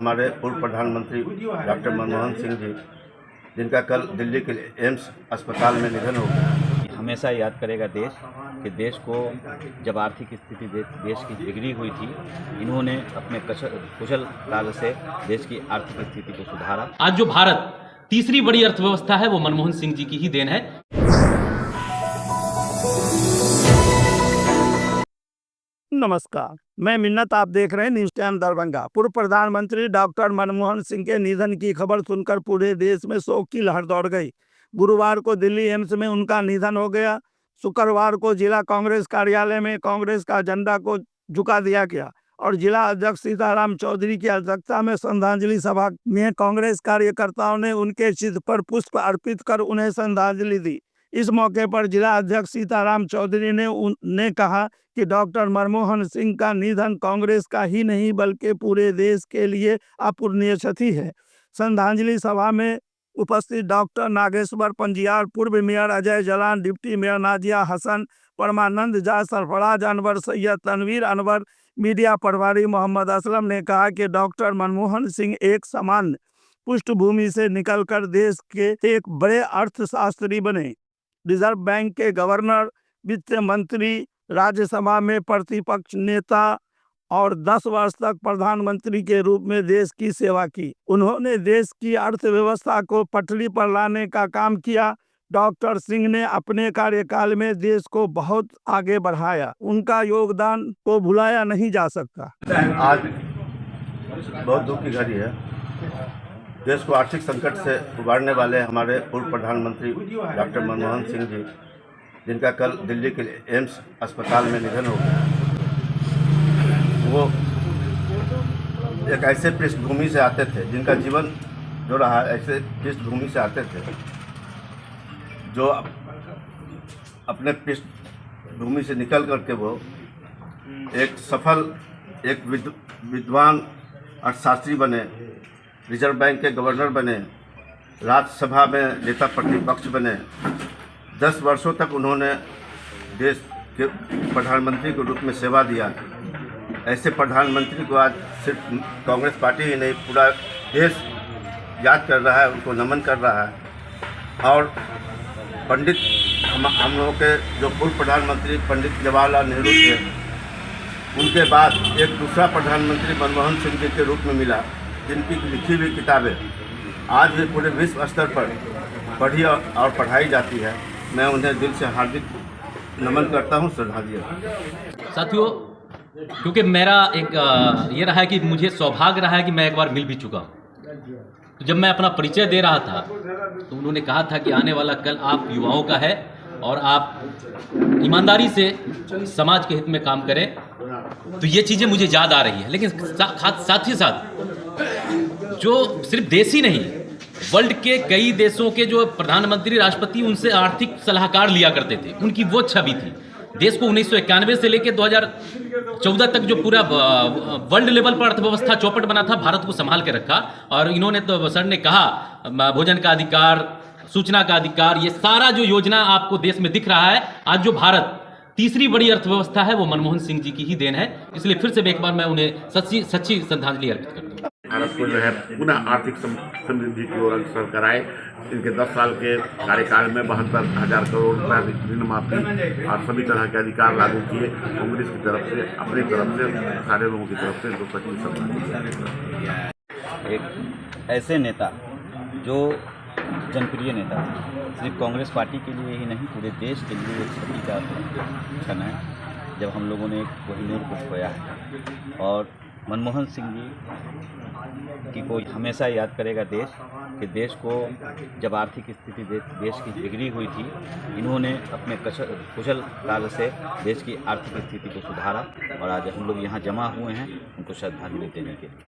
हमारे पूर्व प्रधानमंत्री डॉक्टर मनमोहन सिंह जी, जिनका कल दिल्ली के एम्स अस्पताल में निधन हो गया। हमेशा याद करेगा देश कि देश को जब आर्थिक स्थिति देश की बिगड़ी हुई थी, इन्होंने अपने कुशल कार्य से देश की आर्थिक स्थिति को सुधारा। आज जो भारत तीसरी बड़ी अर्थव्यवस्था है वो मनमोहन सिंह जी की ही देन है। नमस्कार, मैं मिन्नत, आप देख रहे हैं न्यूज़ टाइम दरभंगा। पूर्व प्रधानमंत्री डॉक्टर मनमोहन सिंह के निधन की खबर सुनकर पूरे देश में शोक की लहर दौड़ गई। गुरुवार को दिल्ली एम्स में उनका निधन हो गया। शुक्रवार को जिला कांग्रेस कार्यालय में कांग्रेस का झंडा को झुका दिया गया और जिला अध्यक्ष सीताराम चौधरी की अध्यक्षता में श्रद्धांजलि सभा में कांग्रेस कार्यकर्ताओं ने उनके चित्र पर पुष्प अर्पित कर उन्हें श्रद्धांजलि दी। इस मौके पर जिला अध्यक्ष सीताराम चौधरी ने कहा कि डॉक्टर मनमोहन सिंह का निधन कांग्रेस का ही नहीं बल्कि पूरे देश के लिए अपूरणीय क्षति है। श्रद्धांजलि सभा में उपस्थित डॉक्टर नागेश्वर पंजियार, पूर्व mayor Ajay Jalan, deputy mayor Nazia Hasan, परमानंद झा, सरफराज अनवर, सैयद तनवीर अनवर, मीडिया प्रभारी मोहम्मद असलम ने कहा कि डॉक्टर मनमोहन सिंह एक सामान्य पृष्ठभूमि से निकलकर देश के एक बड़े अर्थशास्त्री बने। रिजर्व बैंक के गवर्नर, वित्त मंत्री, राज्यसभा में प्रतिपक्ष नेता और 10 वर्ष तक प्रधानमंत्री के रूप में देश की सेवा की। उन्होंने देश की अर्थव्यवस्था को पटरी पर लाने का काम किया। डॉक्टर सिंह ने अपने कार्यकाल में देश को बहुत आगे बढ़ाया। उनका योगदान को भुलाया नहीं जा सकता। आज बहुत दुख की घड़ी है। देश को आर्थिक संकट से उबारने वाले हमारे पूर्व प्रधानमंत्री डॉक्टर मनमोहन सिंह जी, जिनका कल दिल्ली के एम्स अस्पताल में निधन हो गया। वो एक ऐसे पृष्ठभूमि से आते थे, जिनका जीवन जो रहा ऐसे पृष्ठभूमि से आते थे, जो अपने पृष्ठभूमि से निकल करके वो एक सफल, एक विद्वान अर्थशास्त्री बने, रिजर्व बैंक के गवर्नर बने, राज्यसभा में नेता प्रतिपक्ष बने। 10 वर्षों तक उन्होंने देश के प्रधानमंत्री के रूप में सेवा दिया। ऐसे प्रधानमंत्री को आज सिर्फ कांग्रेस पार्टी ही नहीं, पूरा देश याद कर रहा है, उनको नमन कर रहा है। और पंडित हम लोगों के जो पूर्व प्रधानमंत्री पंडित जवाहरलाल नेहरू थे, उनके बाद एक दूसरा प्रधानमंत्री मनमोहन सिंह जी के रूप में मिला, जिनकी लिखी हुई किताबें आज भी पूरे विश्व स्तर पर पढ़ी और पढ़ाई जाती है। मैं उन्हें दिल से हार्दिक नमन करता हूं, श्रद्धांजलि। साथियों, क्योंकि मेरा एक ये रहा है कि मुझे सौभाग्य रहा है कि मैं एक बार मिल भी चुका हूँ। तो जब मैं अपना परिचय दे रहा था तो उन्होंने कहा था कि आने वाला कल आप युवाओं का है और आप ईमानदारी से समाज के हित में काम करें। तो ये चीज़ें मुझे याद आ रही है। लेकिन साथ ही साथ जो सिर्फ देश ही नहीं, वर्ल्ड के कई देशों के जो प्रधानमंत्री, राष्ट्रपति उनसे आर्थिक सलाहकार लिया करते थे, उनकी वो छवि थी। देश को 1991 से लेकर 2014 तक जो पूरा वर्ल्ड लेवल पर अर्थव्यवस्था चौपट बना था, भारत को संभाल के रखा। और इन्होंने तो सर ने कहा भोजन का अधिकार, सूचना का अधिकार, ये सारा जो योजना आपको देश में दिख रहा है, आज जो भारत तीसरी बड़ी अर्थव्यवस्था है वो मनमोहन सिंह जी की ही देन है। इसलिए फिर से एक बार मैं उन्हें सच्ची श्रद्धांजलि अर्पित करता हूँ। भारत को जो है पुनः आर्थिक समृद्धि की ओर अग्रसर कराए। इनके 10 साल के कार्यकाल में 72,000 करोड़ रुपया ऋण माफी और सभी तरह के अधिकार लागू किए। कांग्रेस की तरफ से, अपनी तरफ से, सारे लोगों की तरफ से जो सचिव श्रद्धांजलि। एक ऐसे नेता जो जनप्रिय नेता थे, सिर्फ कांग्रेस पार्टी के लिए ही नहीं, पूरे देश के लिए एक क्षति का क्षण है जब हम लोगों ने एक कोहिनूर को खोया है। और मनमोहन सिंह जी की को हमेशा याद करेगा देश कि देश को जब आर्थिक स्थिति देश की बिगड़ी हुई थी, इन्होंने अपने कुशल कार्य से देश की आर्थिक स्थिति को सुधारा। और आज हम लोग यहाँ जमा हुए हैं उनको श्रद्धांजलि देने के लिए।